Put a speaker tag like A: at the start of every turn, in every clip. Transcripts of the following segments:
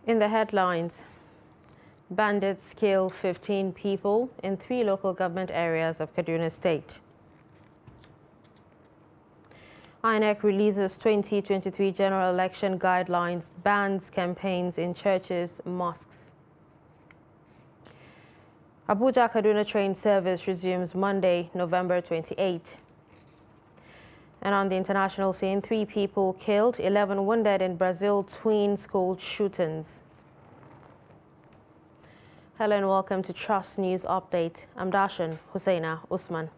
A: In the headlines, bandits kill 15 people in 3 local government areas of Kaduna State. INEC releases 2023 general election guidelines, bans campaigns in churches, mosques. Abuja-Kaduna train service resumes Monday, November 28. And on the international scene, 3 people killed, 11 wounded in Brazil twin school shootings. Hello and welcome to Trust News Update. I'm Dashan Hussaina Usman.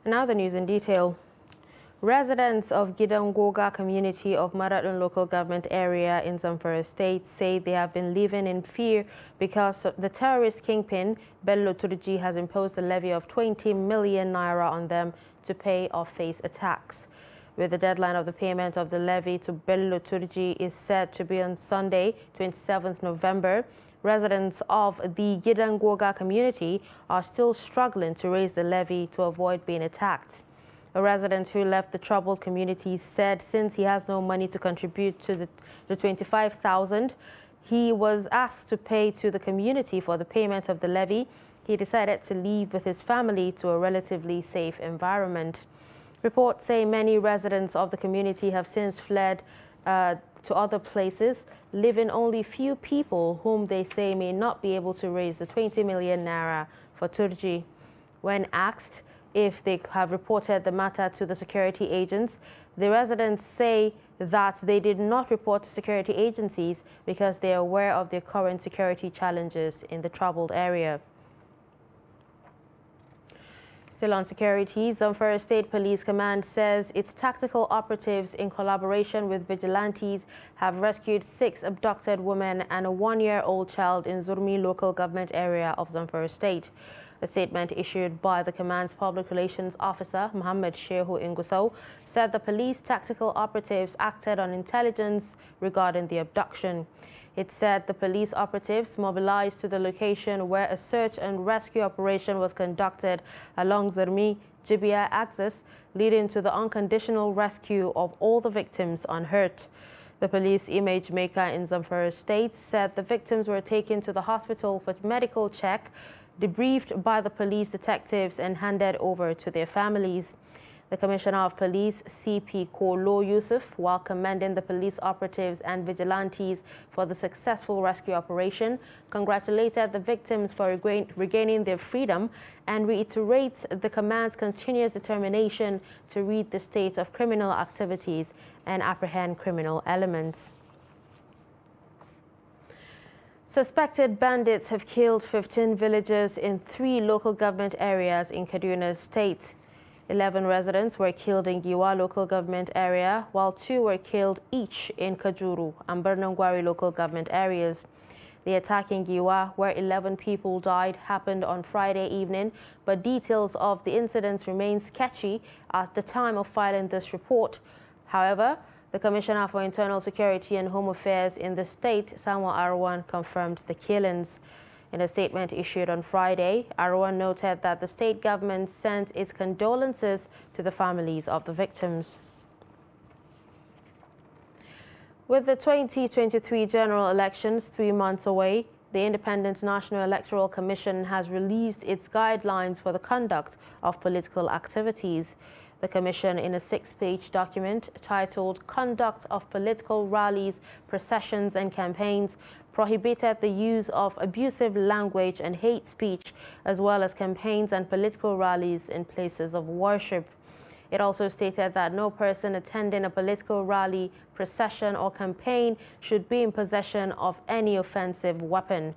A: Now the news in detail. Residents of Gidangoga community of Maradun local government area in Zamfara state say they have been living in fear because the terrorist kingpin Bello Turji has imposed a levy of 20 million naira on them to pay or face attacks. With the deadline of the payment of the levy to Bello Turji is set to be on Sunday, 27th November, residents of the Gidangoga community are still struggling to raise the levy to avoid being attacked. A resident who left the troubled community said since he has no money to contribute to the 25,000 he was asked to pay to the community for the payment of the levy, he decided to leave with his family to a relatively safe environment. Reports say many residents of the community have since fled to other places, leaving only few people whom they say may not be able to raise the 20 million naira for Turji. When asked if they have reported the matter to the security agents, the residents say that they did not report to security agencies because they are aware of the current security challenges in the troubled area. Still on security, Zamfara State Police Command says its tactical operatives in collaboration with vigilantes have rescued 6 abducted women and a 1-year-old child in Zurmi local government area of Zamfara State. A statement issued by the command's public relations officer, Muhammad Shehu Inguso, said the police tactical operatives acted on intelligence regarding the abduction. It said the police operatives mobilized to the location where a search and rescue operation was conducted along Zurmi-Jibia axis, leading to the unconditional rescue of all the victims unhurt. The police image maker in Zamfara State said the victims were taken to the hospital for medical check, debriefed by the police detectives and handed over to their families. The Commissioner of Police, CP Kolo Yusuf, while commending the police operatives and vigilantes for the successful rescue operation, congratulated the victims for regaining their freedom and reiterates the command's continuous determination to rid the state of criminal activities and apprehend criminal elements. Suspected bandits have killed 15 villagers in 3 local government areas in Kaduna State. 11 residents were killed in Giwa local government area, while 2 were killed each in Kajuru and Bernangwari local government areas. The attack in Giwa, where 11 people died, happened on Friday evening, but details of the incidents remain sketchy at the time of filing this report. However, the Commissioner for Internal Security and Home Affairs in the state, Samuel Arwan, confirmed the killings. In a statement issued on Friday, Arwan noted that the state government sent its condolences to the families of the victims. With the 2023 general elections 3 months away, the Independent National Electoral Commission has released its guidelines for the conduct of political activities. The Commission, in a 6-page document titled Conduct of Political Rallies, Processions and Campaigns, prohibited the use of abusive language and hate speech, as well as campaigns and political rallies in places of worship. It also stated that no person attending a political rally, procession or campaign should be in possession of any offensive weapon.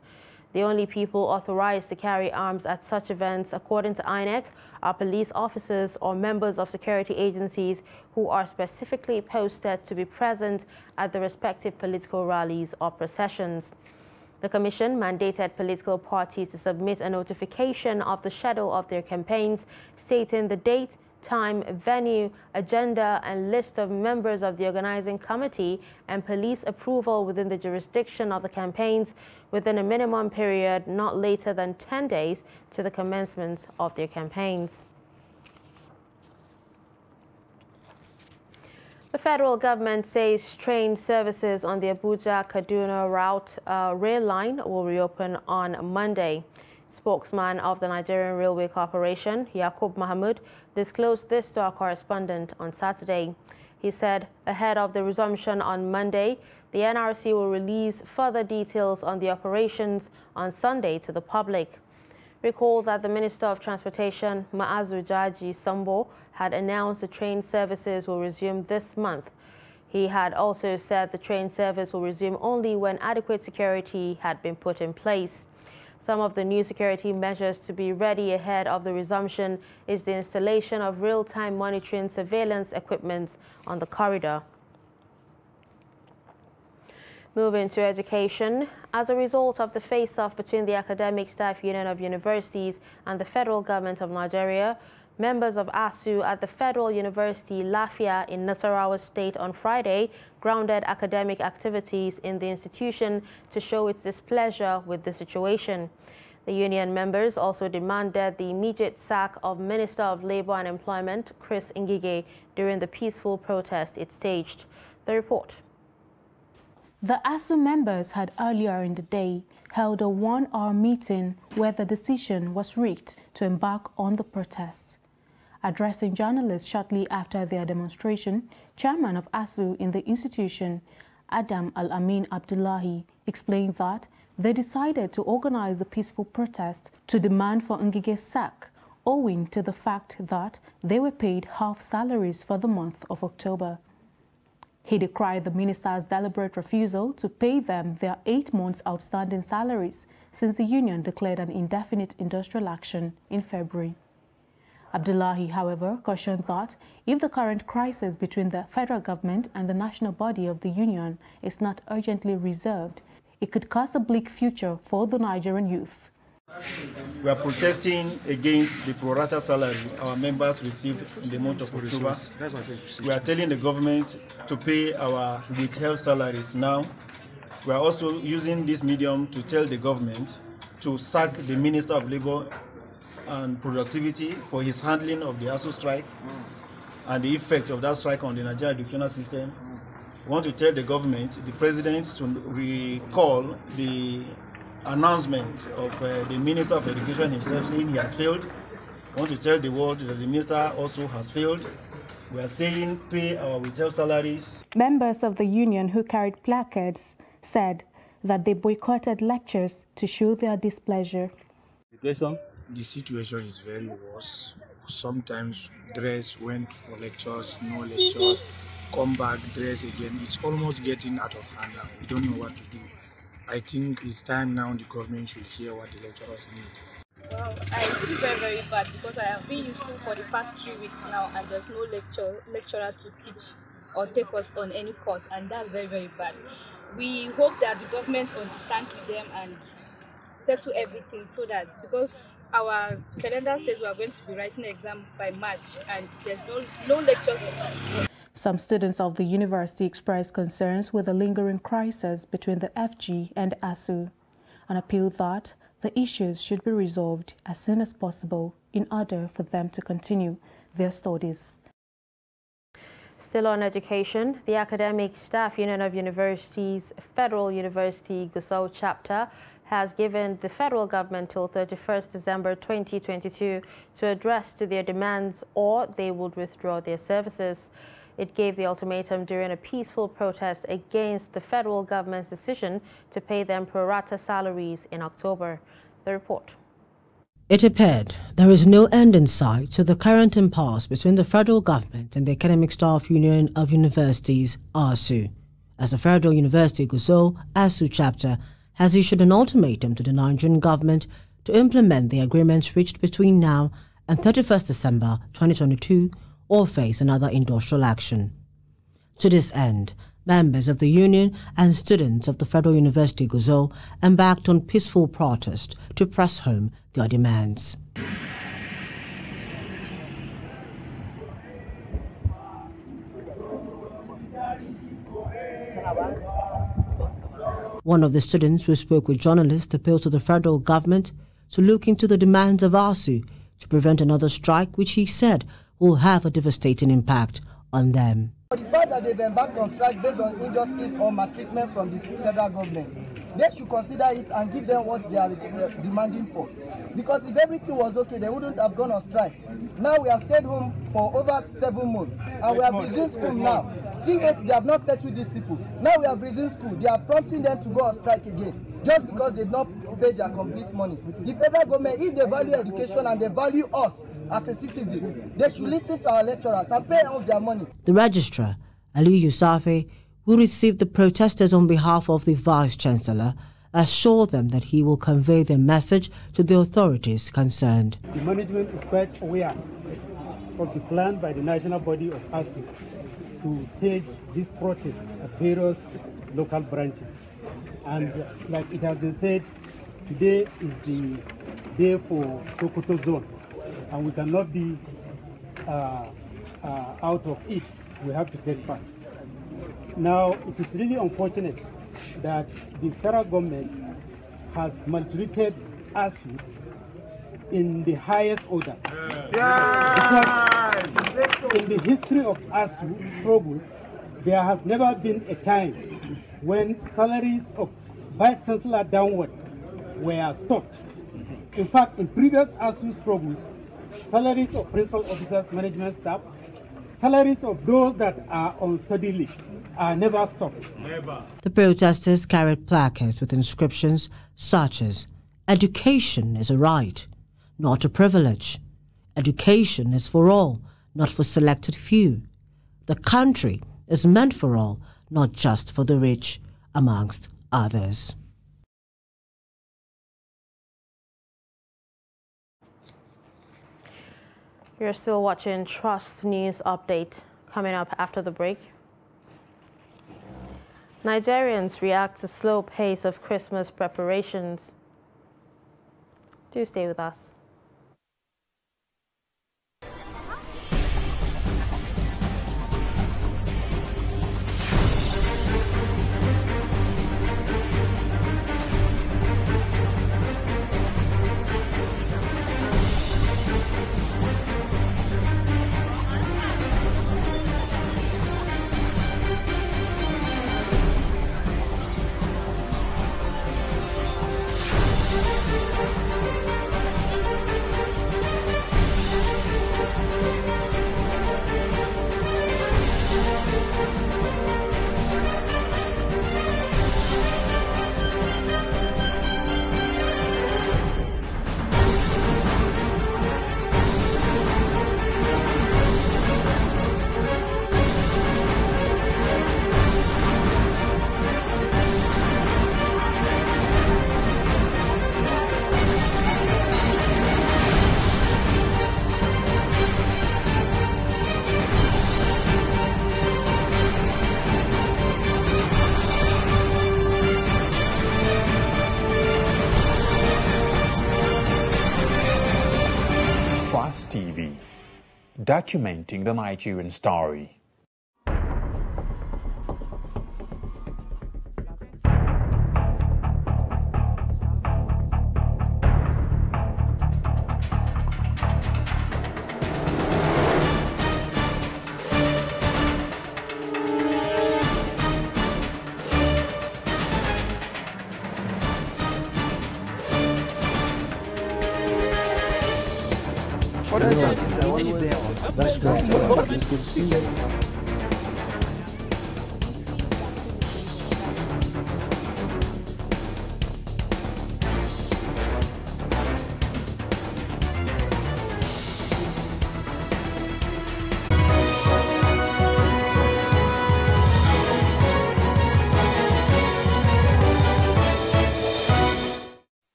A: The only people authorized to carry arms at such events, according to INEC, are police officers or members of security agencies who are specifically posted to be present at the respective political rallies or processions. The Commission mandated political parties to submit a notification of the schedule of their campaigns, stating the date, time, venue, agenda, and list of members of the organizing committee and police approval within the jurisdiction of the campaigns within a minimum period not later than 10 days to the commencement of their campaigns. federal government says train services on the Abuja-Kaduna route rail line will reopen on Monday. Spokesman of the Nigerian Railway Corporation, Yakub Mahmood, disclosed this to our correspondent on Saturday. He said ahead of the resumption on Monday, the NRC will release further details on the operations on Sunday to the public. Recall that the Minister of Transportation, Ma'azu Jaji Sambo, had announced the train services will resume this month. He had also said the train service will resume only when adequate security had been put in place. Some of the new security measures to be ready ahead of the resumption is the installation of real-time monitoring surveillance equipment on the corridor. Moving to education, as a result of the face-off between the Academic Staff Union of Universities and the federal government of Nigeria, members of ASU at the Federal University Lafia in Nasarawa State on Friday grounded academic activities in the institution to show its displeasure with the situation. The union members also demanded the immediate sack of Minister of Labour and Employment, Chris Ngige, during the peaceful protest it staged. The report.
B: The ASU members had earlier in the day held a one-hour meeting where the decision was reached to embark on the protest. Addressing journalists shortly after their demonstration, chairman of ASU in the institution, Adam Al-Amin Abdullahi, explained that they decided to organize the peaceful protest to demand for Ngige's sack, owing to the fact that they were paid half salaries for the month of October. He decried the minister's deliberate refusal to pay them their 8 months' outstanding salaries since the union declared an indefinite industrial action in February. Abdullahi, however, cautioned that if the current crisis between the federal government and the national body of the union is not urgently resolved, it could cause a bleak future for the Nigerian youth.
C: We are protesting against the pro rata salary our members received in the month of October. We are telling the government to pay our withheld salaries now. We are also using this medium to tell the government to sack the Minister of Labour and Productivity for his handling of the ASU strike and the effect of that strike on the Nigerian educational system. We want to tell the government, the president, to recall the announcement of the Minister of Education himself saying he has failed. I want to tell the world that the minister also has failed. We are saying pay our withheld salaries.
B: Members of the union who carried placards said that they boycotted lectures to show their displeasure.
D: The situation is very worse. Sometimes dress went for lectures, no lectures, come back, dress again. It's almost getting out of hand now. We don't know what to do. I think it's time now the government should hear what the lecturers need.
E: Well, I feel very, very bad because I have been in school for the past 3 weeks now and there's no lecturers to teach or take us on any course, and that's very, very bad. We hope that the government understands with them and settle everything so that, because our calendar says we are going to be writing an exam by March and there's no lectures on that.
B: Some students of the university expressed concerns with the lingering crisis between the FG and ASU and appealed that the issues should be resolved as soon as possible in order for them to continue their studies.
A: Still on education, the Academic Staff Union of Universities Federal University Gusau chapter has given the federal government till 31st December 2022 to address to their demands, or they would withdraw their services. It gave the ultimatum during a peaceful protest against the federal government's decision to pay them pro rata salaries in October. The report.
F: It appeared there is no end in sight to the current impasse between the federal government and the Academic Staff Union of Universities, ASU, as the Federal University Gusau ASU chapter has issued an ultimatum to the Nigerian government to implement the agreements reached between now and 31st December 2022 or face another industrial action. To this end, members of the union and students of the Federal University Gusau embarked on peaceful protest to press home their demands. One of the students who spoke with journalists appealed to the federal government to look into the demands of ASU to prevent another strike, which he said will have a devastating impact on them.
G: For the fact that they've embarked on strike based on injustice or maltreatment from the federal government, they should consider it and give them what they are demanding for. Because if everything was okay, they wouldn't have gone on strike. Now we have stayed home for over 7 months and we have resumed school now. Still yet, they have not settled these people. Now we have resumed school. They are prompting them to go on strike again just because they've not paid their complete money. The federal government, if they value education and they value us as a citizen, they should listen to our lecturers and pay off their money.
F: The registrar, Ali Yusafi, who received the protesters on behalf of the Vice-Chancellor, assured them that he will convey their message to the authorities concerned.
H: The management is quite aware of the plan by the national body of ASU to stage this protest at various local branches. And like it has been said, today is the day for Sokoto zone, and we cannot be out of it. We have to take part. Now, it is really unfortunate that the federal government has maltreated ASU in the highest order. Because in the history of ASU struggle, there has never been a time when salaries of Vice Chancellor downward were stopped. In fact, in previous ASU struggles, salaries of principal officers, management staff, salaries of those that are on study leave are never stopped. Never.
F: The protesters carried placards with inscriptions such as, "Education is a right, not a privilege. Education is for all, not for selected few. The country is meant for all, not just for the rich," amongst others.
A: You're still watching Trust News Update. Coming up after the break. Nigerians react to slow pace of Christmas preparations. Do stay with us.
I: Trust TV, documenting the Nigerian story.
J: That's great.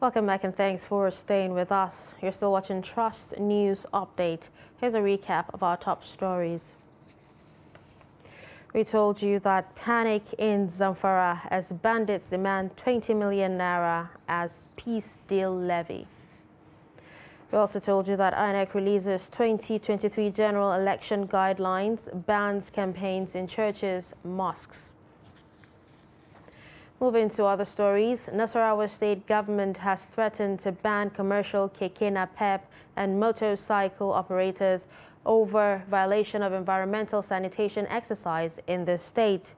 A: Welcome back and thanks for staying with us. You're still watching Trust News Update. Here's a recap of our top stories. We told you that panic in Zamfara as bandits demand 20 million naira as peace deal levy. We also told you that INEC releases 2023 general election guidelines, bans campaigns in churches, mosques. Moving to other stories, Nasarawa State government has threatened to ban commercial keke napep and motorcycle operators over violation of environmental sanitation exercise in the state.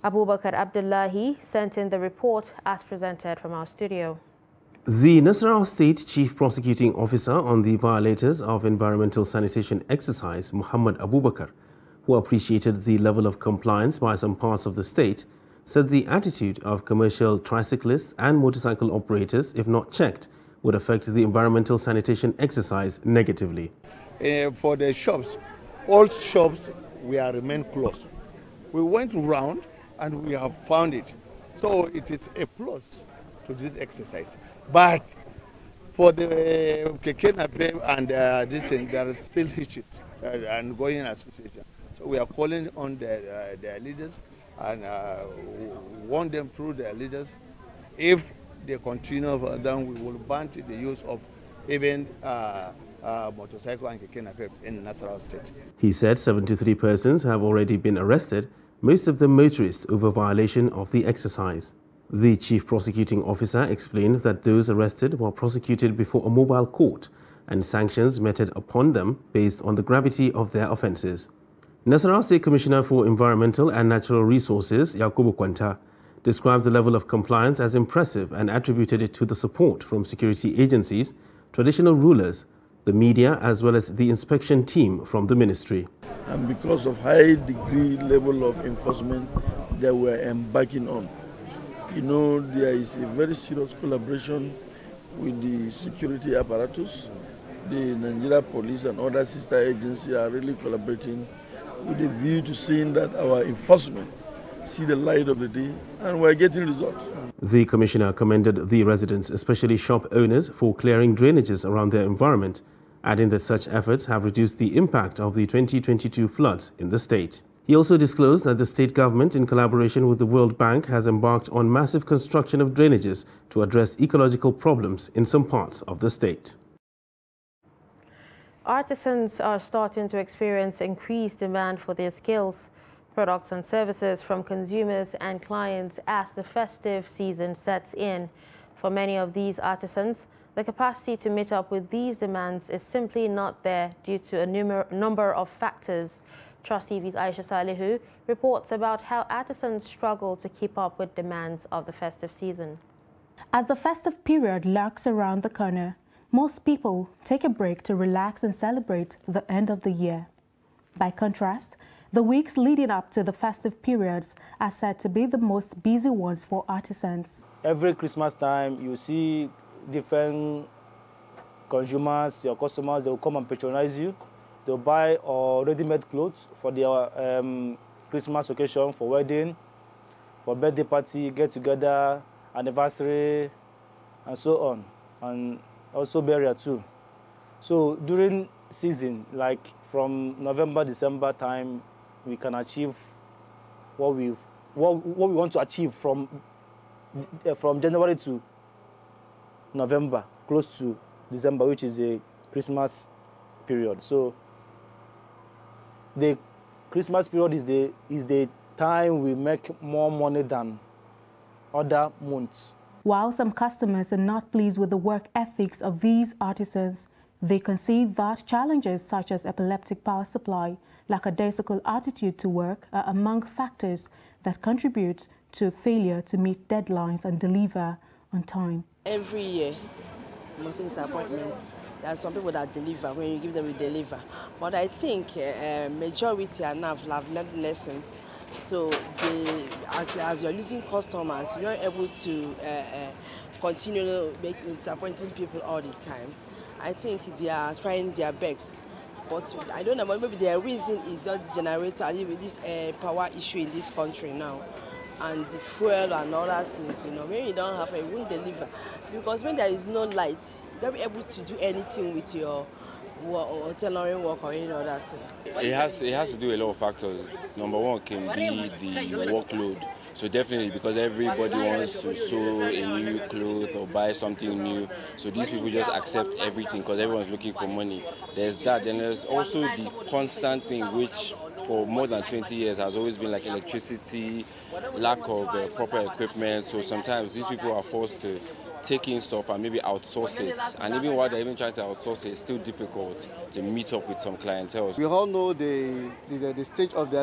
A: Abubakar Abdullahi sent in the report as presented from our studio.
K: The Nasarawa State Chief Prosecuting Officer on the violators of environmental sanitation exercise, Muhammad Abubakar, who appreciated the level of compliance by some parts of the state, said the attitude of commercial tricyclists and motorcycle operators, if not checked, would affect the environmental sanitation exercise negatively.
L: For the shops, all shops will remain closed. We went around and we have found it. So it is a plus to this exercise. But for the keke napep and this thing, there are still hitches and going in association. So we are calling on their leaders and want them through their leaders. If they continue, then we will ban the use of even motorcycle and keke napep in Nasarawa State.
K: He said 73 persons have already been arrested, most of them motorists, over violation of the exercise. The Chief Prosecuting Officer explained that those arrested were prosecuted before a mobile court and sanctions meted upon them based on the gravity of their offences. Nasarawa State Commissioner for Environmental and Natural Resources, Yakubu Kwanta, described the level of compliance as impressive and attributed it to the support from security agencies, traditional rulers, the media, as well as the inspection team from the ministry.
M: And because of high degree level of enforcement that we're embarking on, you know, there is a very serious collaboration with the security apparatus. The Nigeria Police and other sister agencies are really collaborating with a view to seeing that our enforcement see the light of the day, and we're getting results.
K: The Commissioner commended the residents, especially shop owners, for clearing drainages around their environment, adding that such efforts have reduced the impact of the 2022 floods in the state. He also disclosed that the state government, in collaboration with the World Bank, has embarked on massive construction of drainages to address ecological problems in some parts of the state.
A: Artisans are starting to experience increased demand for their skills, products and services from consumers and clients as the festive season sets in. For many of these artisans, the capacity to meet up with these demands is simply not there due to a number of factors. Trust TV's Aisha Salihu reports about how artisans struggle to keep up with demands of the festive season.
B: As the festive period lurks around the corner, most people take a break to relax and celebrate the end of the year. By contrast, the weeks leading up to the festive periods are said to be the most busy ones for artisans.
N: Every Christmas time, you see different consumers, your customers, they will come and patronize you. They'll buy ready-made clothes for their Christmas occasion, for wedding, for birthday party, get-together, anniversary, and so on, and also burial too. So during season, like from November, December time, we can achieve what we want to achieve from January to November, close to December, which is a Christmas period. So the Christmas period is the time we make more money than other months.
B: While some customers are not pleased with the work ethics of these artisans, they concede that challenges such as epileptic power supply, lackadaisical attitude to work are among factors that contribute to failure to meet deadlines and deliver on time.
O: Every year, most disappointments. There are some people that deliver. When you give them, we deliver. But I think majority enough have learned the lesson. So as you're losing customers, you're able to continue disappointing people all the time. I think they are trying their best. But I don't know, maybe their reason is just the generator, with this power issue in this country now. And the fuel and all that things, you know, when you don't have it, you won't deliver. Because when there is no light, you'll not be able to do anything with your tailoring work or any other thing.
P: It has to do a lot of factors. Number one can be the workload. So definitely, because everybody wants to sew a new clothes or buy something new. So these people just accept everything because everyone's looking for money. There's that. Then there's also the constant thing which for more than 20 years has always been like electricity, lack of proper equipment. So sometimes these people are forced to take in stuff and maybe outsource it. And even while they're even trying to outsource it, it's still difficult to meet up with some clientele.
Q: We all know the state of the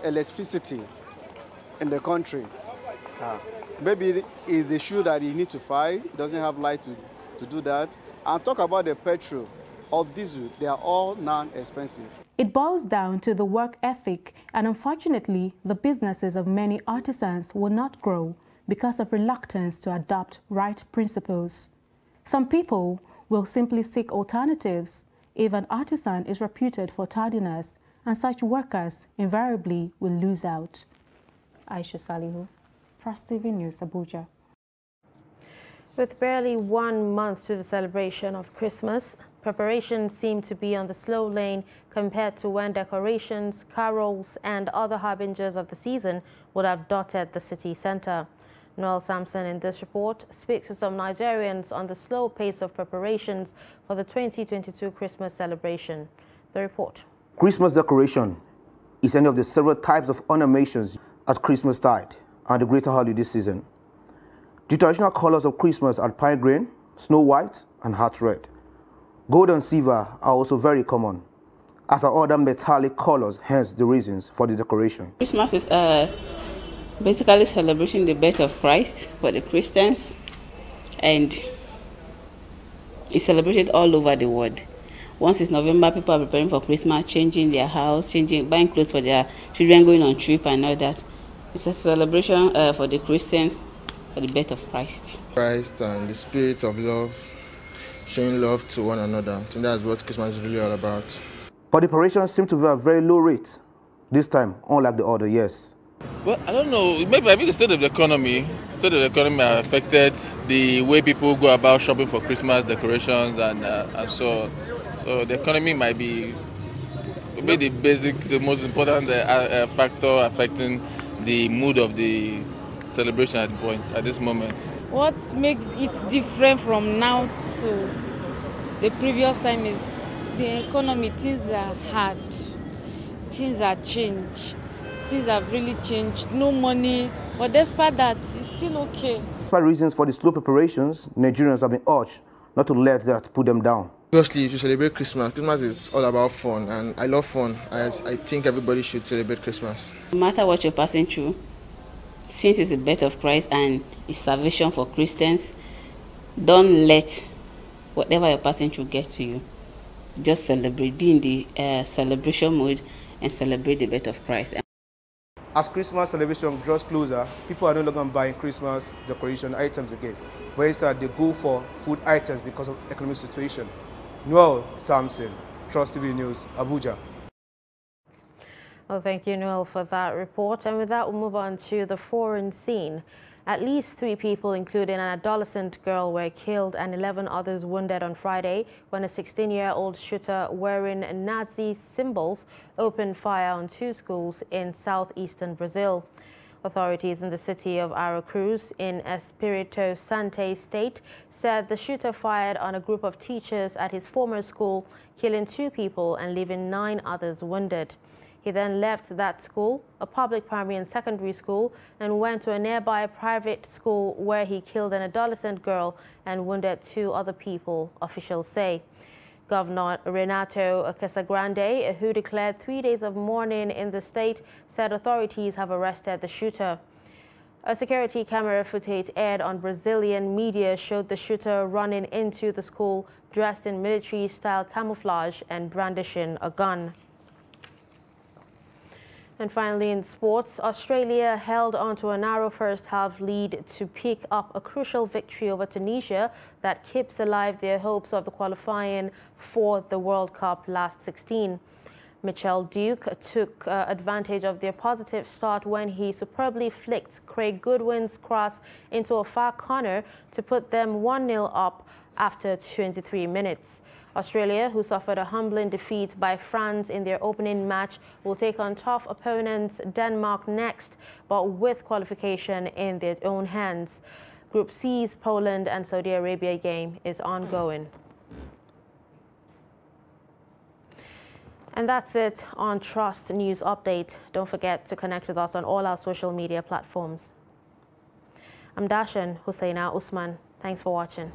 Q: electricity in the country. Maybe it's the issue that he needs to fight. He doesn't have light to do that. And talk about the petrol or diesel, they are all non-expensive.
B: It boils down to the work ethic, and unfortunately, the businesses of many artisans will not grow because of reluctance to adopt right principles. Some people will simply seek alternatives if an artisan is reputed for tardiness, and such workers invariably will lose out. Aisha Salihu, Trust TV News, Abuja.
A: With barely 1 month to the celebration of Christmas, preparations seem to be on the slow lane compared to when decorations, carols, and other harbingers of the season would have dotted the city center. Noel Sampson in this report speaks to some Nigerians on the slow pace of preparations for the 2022 Christmas celebration. The report.
R: Christmas decoration is any of the several types of ornamentations at Christmastide and the greater holiday season. The traditional colors of Christmas are pine green, snow white, and heart red. Gold and silver are also very common, as are other metallic colors, hence the reasons for the decoration.
S: Christmas is basically celebrating the birth of Christ for the Christians, and it's celebrated all over the world. Once it's November, people are preparing for Christmas, changing their house, buying clothes for their children, going on trip and all that. It's a celebration for the Christian, for the birth of Christ.
T: Christ and the spirit of love, showing love to one another. I think that's what Christmas is really all about.
R: But the preparations seem to be at a very low rate this time, unlike the other years.
U: Well, I don't know. Maybe the state of the economy has affected the way people go about shopping for Christmas decorations and so on. So the economy might be the most important factor affecting the mood of the celebration at this moment.
V: What makes it different from now to the previous time is the economy. Things are hard. Things are changed. Things have really changed. No money, but despite that, it's still okay.
R: For reasons for the slow preparations, Nigerians have been urged not to let that put them down.
T: Obviously, if you celebrate Christmas, Christmas is all about fun, and I love fun. I think everybody should celebrate Christmas.
S: No matter what you're passing through, since it's the birth of Christ and it's salvation for Christians, don't let whatever you're passing through get to you. Just celebrate, be in the celebration mood and celebrate the birth of Christ.
Q: As Christmas celebration draws closer, people are no longer buying Christmas decoration items again, but instead they go for food items because of economic situation. Noel Sampson, Trust TV News, Abuja.
A: Well, thank you, Noel, for that report. And with that, we'll move on to the foreign scene. At least 3 people, including an adolescent girl, were killed and 11 others wounded on Friday when a 16-year-old shooter wearing Nazi symbols opened fire on 2 schools in southeastern Brazil. Authorities in the city of Aracruz in Espírito Santo state said the shooter fired on a group of teachers at his former school, killing 2 people and leaving 9 others wounded. He then left that school, a public primary and secondary school, and went to a nearby private school where he killed an adolescent girl and wounded 2 other people, officials say. Governor Renato Casagrande, who declared 3 days of mourning in the state, said authorities have arrested the shooter. A security camera footage aired on Brazilian media showed the shooter running into the school dressed in military-style camouflage and brandishing a gun. And finally, in sports, Australia held on to a narrow first-half lead to pick up a crucial victory over Tunisia that keeps alive their hopes of the qualifying for the World Cup last 16. Michel Duke took advantage of their positive start when he superbly flicked Craig Goodwin's cross into a far corner to put them 1-0 up after 23 minutes. Australia, who suffered a humbling defeat by France in their opening match, will take on tough opponents Denmark next, but with qualification in their own hands. Group C's Poland and Saudi Arabia game is ongoing. And that's it on Trust News Update. Don't forget to connect with us on all our social media platforms. I'm Dashan Husseina Usman. Thanks for watching.